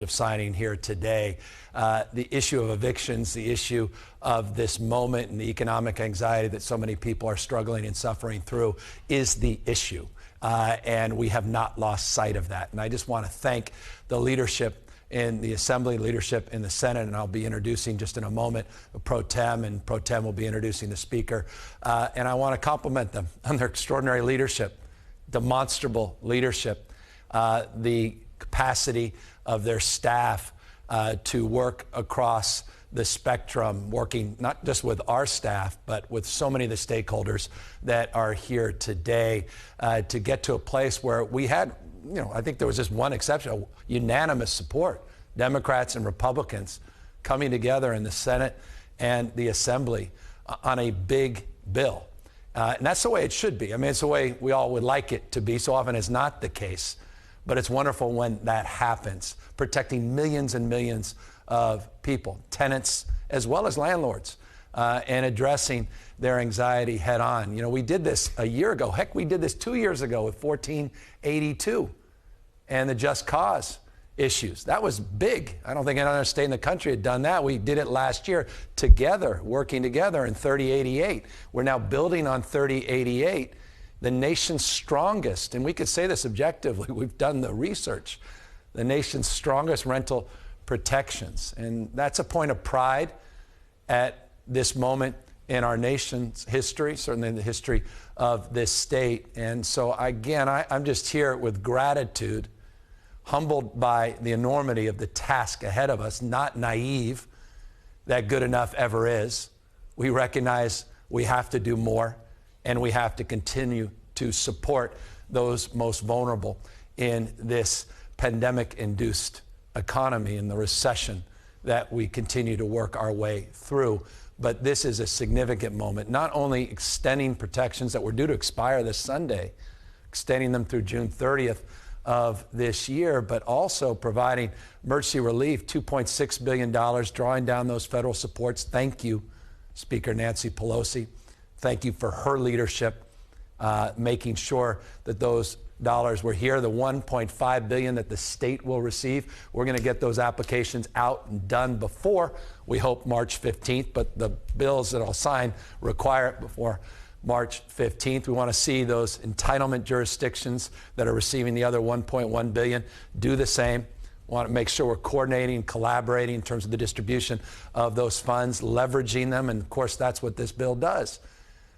of signing here today. The issue of evictions, the issue of this moment and the economic anxiety that so many people are struggling and suffering through is the issue. And we have not lost sight of that. And I just want to thank the leadership in the Assembly, leadership in the Senate, and I'll be introducing just in a moment Pro Tem, and Pro Tem will be introducing the Speaker. And I want to compliment them on their extraordinary leadership, demonstrable leadership, the capacity of their staff to work across the spectrum, working not just with our staff, but with so many of the stakeholders that are here today to get to a place where we had, I think there was just one exception, unanimous support, Democrats and Republicans coming together in the Senate and the Assembly on a big bill. And that's the way it should be. I mean, it's the way we all would like it to be. So often it's not the case. But it's wonderful when that happens, protecting millions and millions of people, tenants as well as landlords, and addressing their anxiety head on. We did this a year ago. Heck, we did this 2 years ago with 1482 and the just cause issues. That was big. I don't think any other state in the country had done that. We did it last year together, working together in 3088. We're now building on 3088. The nation's strongest, and we could say this objectively, we've done the research, the nation's strongest rental protections. And that's a point of pride at this moment in our nation's history, certainly in the history of this state. And so again, I'm just here with gratitude, humbled by the enormity of the task ahead of us, not naive that good enough ever is. We recognize we have to do more, and we have to continue to support those most vulnerable in this pandemic-induced economy and the recession that we continue to work our way through. But this is a significant moment, not only extending protections that were due to expire this Sunday, extending them through June 30th of this year, but also providing emergency relief, $2.6 billion, drawing down those federal supports. Thank you, Speaker Nancy Pelosi. Thank you for her leadership, making sure that those dollars were here. The $1.5 billion that the state will receive, we're going to get those applications out and done before, we hope, March 15th. But the bills that I'll sign require it before March 15th. We want to see those entitlement jurisdictions that are receiving the other $1.1 billion do the same. We want to make sure we're coordinating, collaborating in terms of the distribution of those funds, leveraging them. And of course, that's what this bill does.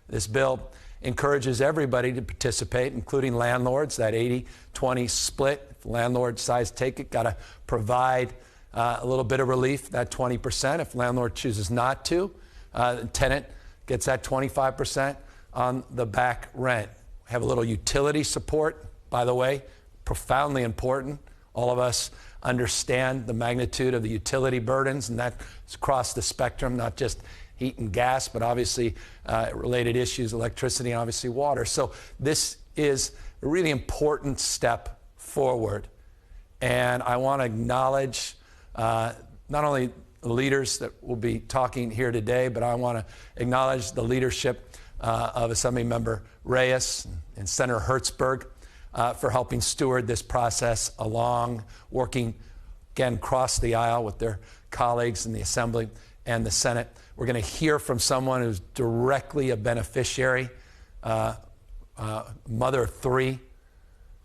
This bill encourages everybody to participate, including landlords, that 80-20 split. If the landlord decides to take it, got to provide a little bit of relief, that 20%. If the landlord chooses not to, the tenant gets that 25% on the back rent. We have a little utility support, by the way, profoundly important. All of us understand the magnitude of the utility burdens, and that's across the spectrum, not just heat and gas, but obviously related issues, electricity, and obviously water. So this is a really important step forward. And I want to acknowledge not only the leaders that will be talking here today, but I want to acknowledge the leadership of Assemblymember Reyes and Senator Hertzberg for helping steward this process along, working, again, across the aisle with their colleagues in the Assembly and the Senate. We're going to hear from someone who's directly a beneficiary, mother of three,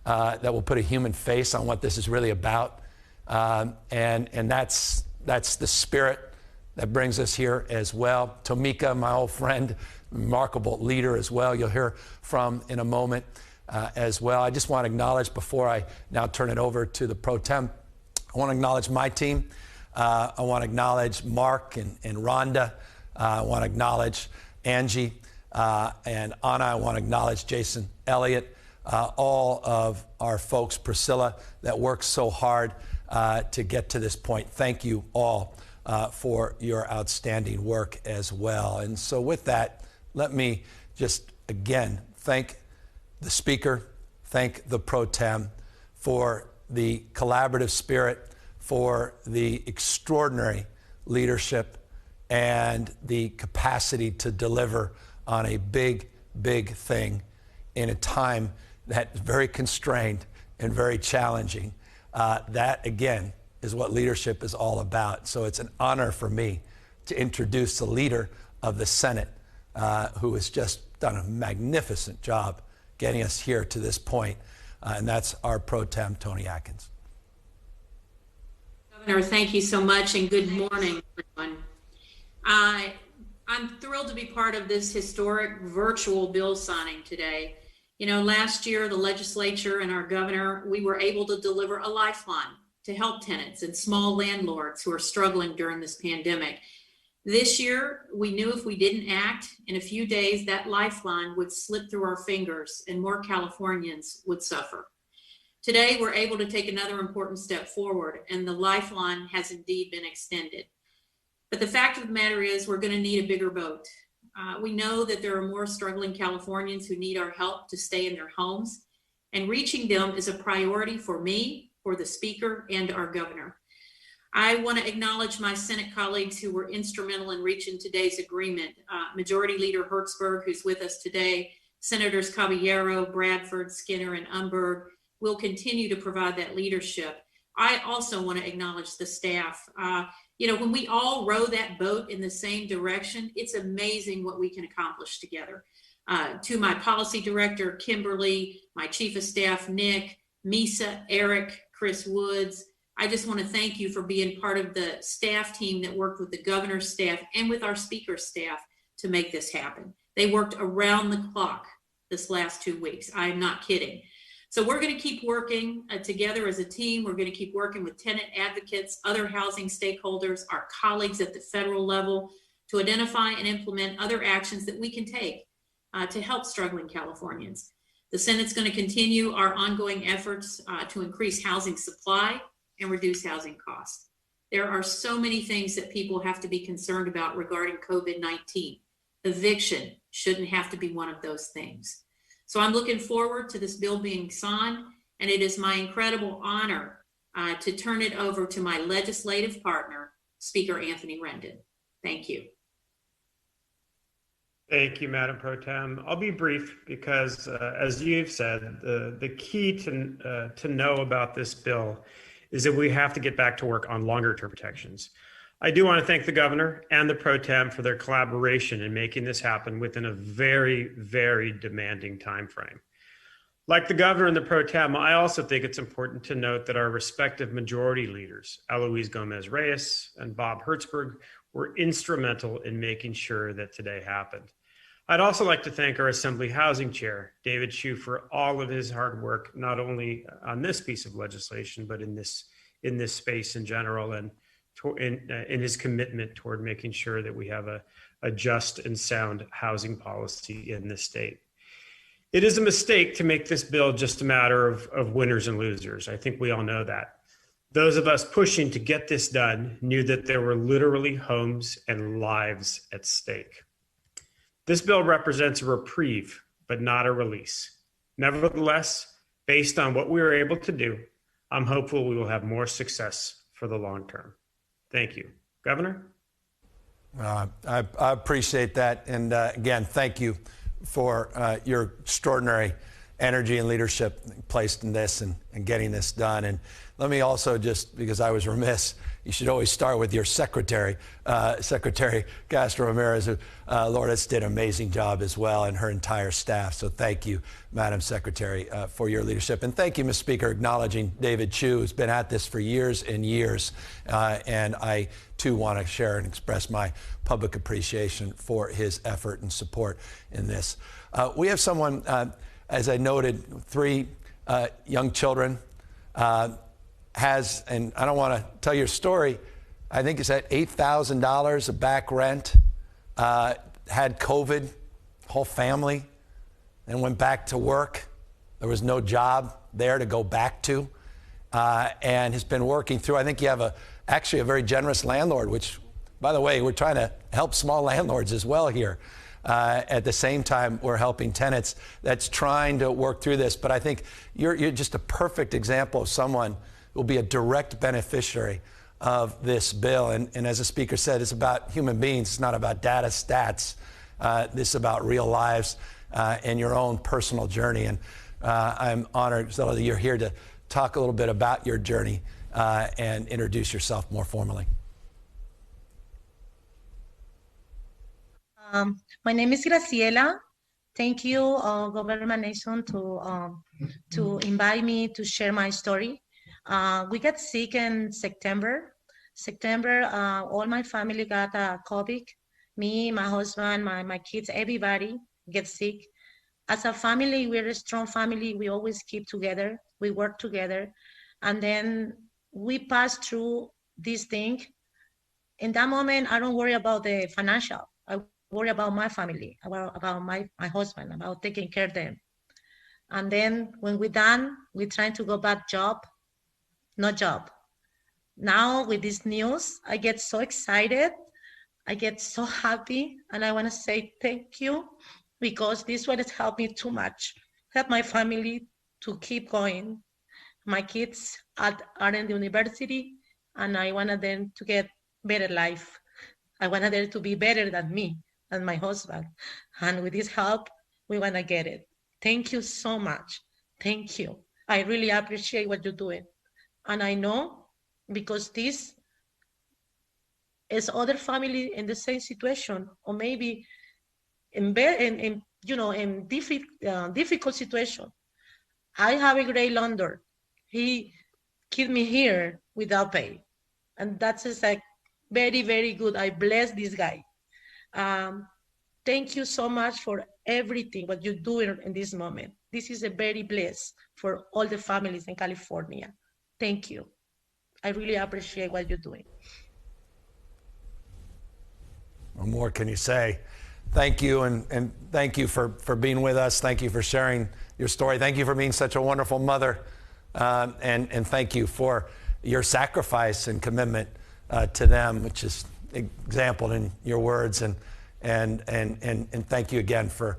that will put a human face on what this is really about. And that's the spirit that brings us here as well. Tomika, my old friend, remarkable leader as well, you'll hear from in a moment as well. I just want to acknowledge, before I now turn it over to the Pro Tem, I want to acknowledge my team. I want to acknowledge Mark and Rhonda. I want to acknowledge Angie and Anna. I want to acknowledge Jason Elliott, all of our folks, Priscilla, that worked so hard to get to this point. Thank you all for your outstanding work as well. And so with that, let me just again thank the Speaker, thank the Pro Tem for the collaborative spirit, for the extraordinary leadership and the capacity to deliver on a big, big thing in a time that's very constrained and very challenging. That, again, is what leadership is all about. So it's an honor for me to introduce the leader of the Senate, who has just done a magnificent job getting us here to this point, and that's our pro tem, Tony Atkins. Governor, thank you so much, and good morning, everyone. I'm thrilled to be part of this historic virtual bill signing today. You know, last year, the legislature and our governor, we were able to deliver a lifeline to help tenants and small landlords who are struggling during this pandemic. This year, we knew if we didn't act, in a few days, that lifeline would slip through our fingers and more Californians would suffer. Today, we're able to take another important step forward, and the lifeline has indeed been extended. But the fact of the matter is, we're going to need a bigger boat. We know that there are more struggling Californians who need our help to stay in their homes, and reaching them is a priority for me, for the Speaker, and our governor. I want to acknowledge my Senate colleagues who were instrumental in reaching today's agreement. Majority Leader Hertzberg, who's with us today, Senators Caballero, Bradford, Skinner, and Umberg will continue to provide that leadership. I also want to acknowledge the staff. When we all row that boat in the same direction, it's amazing what we can accomplish together. To my policy director, Kimberly, my chief of staff, Nick, Misa, Eric, Chris Woods, I just want to thank you for being part of the staff team that worked with the governor's staff and with our speaker's staff to make this happen. They worked around the clock this last 2 weeks. I'm not kidding. So we're going to keep working together as a team. We're going to keep working with tenant advocates, other housing stakeholders, our colleagues at the federal level to identify and implement other actions that we can take to help struggling Californians. The Senate's going to continue our ongoing efforts to increase housing supply and reduce housing costs. There are so many things that people have to be concerned about regarding COVID-19. Eviction shouldn't have to be one of those things. So I'm looking forward to this bill being signed, and it is my incredible honor to turn it over to my legislative partner, Speaker Anthony Rendon. Thank you. Thank you, Madam Pro Tem. I'll be brief because, as you've said, the key to know about this bill is that we have to get back to work on longer-term protections. I do want to thank the governor and the pro tem for their collaboration in making this happen within a very, very demanding time frame. Like the governor and the pro tem, I also think it's important to note that our respective majority leaders, Eloise Gomez-Reyes and Bob Hertzberg, were instrumental in making sure that today happened. I'd also like to thank our Assembly Housing Chair, David Hsu, for all of his hard work, not only on this piece of legislation, but in this space in general, and in his commitment toward making sure that we have a just and sound housing policy in this state. It is a mistake to make this bill just a matter of winners and losers. I think we all know that. Those of us pushing to get this done knew that there were literally homes and lives at stake. This bill represents a reprieve, but not a release. Nevertheless, based on what we were able to do, I'm hopeful we will have more success for the long term. Thank you. Governor? I appreciate that. And again, thank you for your extraordinary energy and leadership placed in this and getting this done. And let me also just, because I was remiss, you should always start with your secretary, Secretary Castro Ramirez, who Lourdes did an amazing job as well, and her entire staff. So thank you, Madam Secretary, for your leadership. And thank you, Mr. Speaker, acknowledging David Hsu, who's been at this for years and years. And I, too, want to share and express my public appreciation for his effort and support in this. We have someone, as I noted, 3 young children, and I don't want to tell your story, I think it's at $8,000 of back rent, had COVID, whole family, and went back to work. There was no job there to go back to, and has been working through. I think you have actually a very generous landlord, which, by the way, we're trying to help small landlords as well here. At the same time, we're helping tenants that's trying to work through this. But I think you're just a perfect example of someone who will be a direct beneficiary of this bill. And as the Speaker said, it's about human beings. It's not about data stats. This is about real lives and your own personal journey. And I'm honored, Zella, that you're here to talk a little bit about your journey and introduce yourself more formally. My name is Graciela. Thank you, Government Nation, to invite me to share my story. We got sick in September. All my family got COVID. Me, my husband, my kids, everybody get sick. As a family, we're a strong family. We always keep together. We work together. And then we pass through this thing. In that moment, I don't worry about the financial. I worry about my family, about my husband, about taking care of them. And then when we're done, we're trying to go back job, no job. Now with this news, I get so excited. I get so happy. And I want to say thank you, because this one has helped me too much. Help my family to keep going. My kids are in the university, and I wanted them to get better life. I wanted them to be better than me and my husband. And with this help, we want to get it. Thank you so much. Thank you. I really appreciate what you're doing. And I know, because this is other family in the same situation, or maybe in difficult situation. I have a great landlord. He keep me here without pay. And that's just like very, very good. I bless this guy. Thank you so much for everything, what you're doing in this moment. This is a very blessed for all the families in California. Thank you. I really appreciate what you're doing. What more can you say? Thank you, and thank you for being with us. Thank you for sharing your story. Thank you for being such a wonderful mother, and thank you for your sacrifice and commitment to them, which is exampled in your words. And thank you again for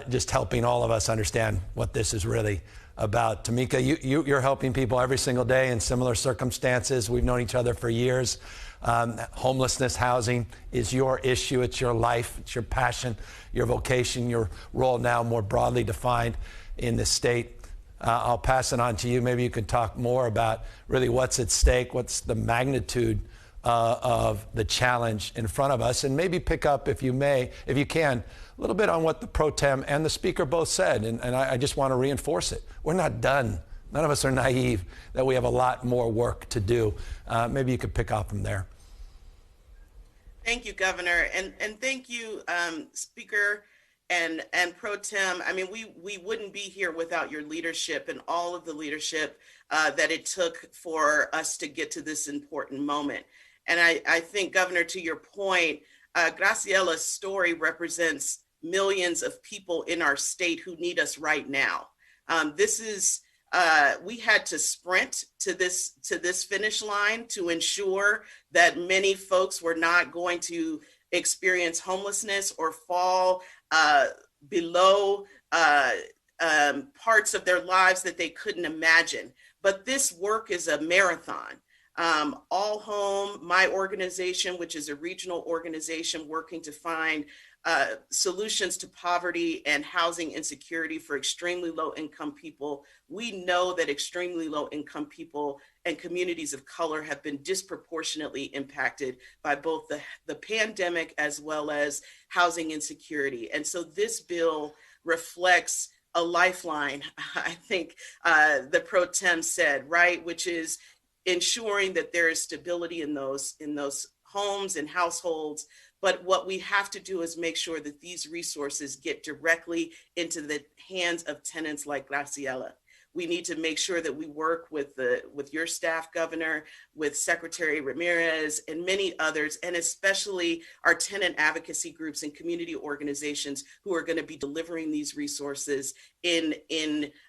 just helping all of us understand what this is really about. Tamika, you're helping people every single day in similar circumstances. We've known each other for years. Homelessness, housing is your issue. It's your life. It's your passion, your vocation, your role now more broadly defined in this state. I'll pass it on to you. Maybe you could talk more about really what's at stake, what's the magnitude of the challenge in front of us, and maybe pick up, if you can, a little bit on what the pro tem and the speaker both said. And I just want to reinforce it. We're not done. None of us are naive that we have a lot more work to do. Maybe you could pick up from there. Thank you, Governor, and thank you, Speaker and Pro Tem. I mean, we wouldn't be here without your leadership and all of the leadership that it took for us to get to this important moment. And I think, Governor, to your point, Graciela's story represents millions of people in our state who need us right now. We had to sprint to this finish line to ensure that many folks were not going to experience homelessness or fall below parts of their lives that they couldn't imagine. But this work is a marathon. All Home, my organization, which is a regional organization working to find solutions to poverty and housing insecurity for extremely low-income people. We know that extremely low-income people and communities of color have been disproportionately impacted by both the pandemic as well as housing insecurity. And so this bill reflects a lifeline, I think the pro tem said, right, which is ensuring that there is stability in those homes and households. But what we have to do is make sure that these resources get directly into the hands of tenants like Graciela. We need to make sure that we work with your staff, Governor, with Secretary Ramirez and many others, and especially our tenant advocacy groups and community organizations who are going to be delivering these resources in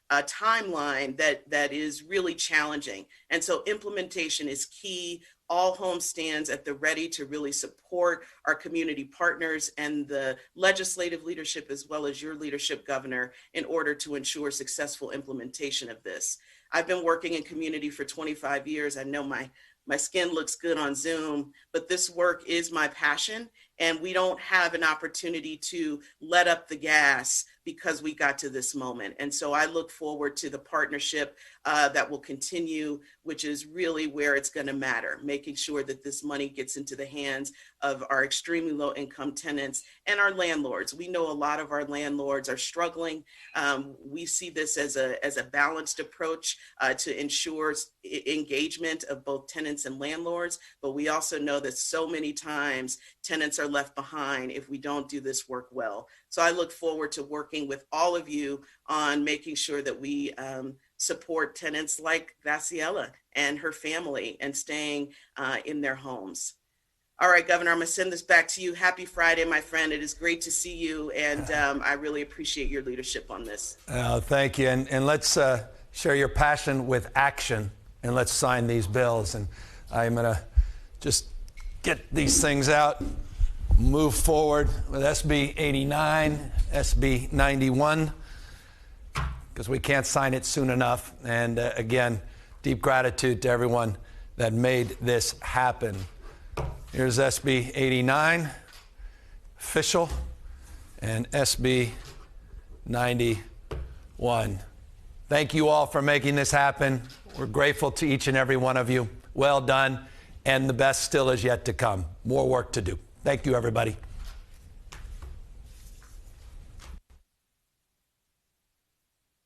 a timeline that is really challenging. And so implementation is key. All Home stands at the ready to really support our community partners and the legislative leadership, as well as your leadership, Governor, in order to ensure successful implementation of this. I've been working in community for 25 years. I know my skin looks good on Zoom, but this work is my passion, and we don't have an opportunity to let up the gas because we got to this moment. And so I look forward to the partnership that will continue, which is really where it's going to matter, making sure that this money gets into the hands of our extremely low income tenants and our landlords. We know a lot of our landlords are struggling. We see this as a balanced approach to ensure engagement of both tenants and landlords, but we also know that so many times tenants are left behind if we don't do this work well. So I look forward to working with all of you on making sure that we support tenants like Graciela and her family and staying in their homes. All right, Governor, I'm going to send this back to you. Happy Friday, my friend. It is great to see you, and I really appreciate your leadership on this. Thank you. And let's share your passion with action, and let's sign these bills. And I'm going to just get these things out, move forward with SB 89, SB 91, because we can't sign it soon enough. And again, deep gratitude to everyone that made this happen. Here's SB 89, official, and SB 91. Thank you all for making this happen. We're grateful to each and every one of you. Well done, and the best still is yet to come. More work to do. Thank you, everybody.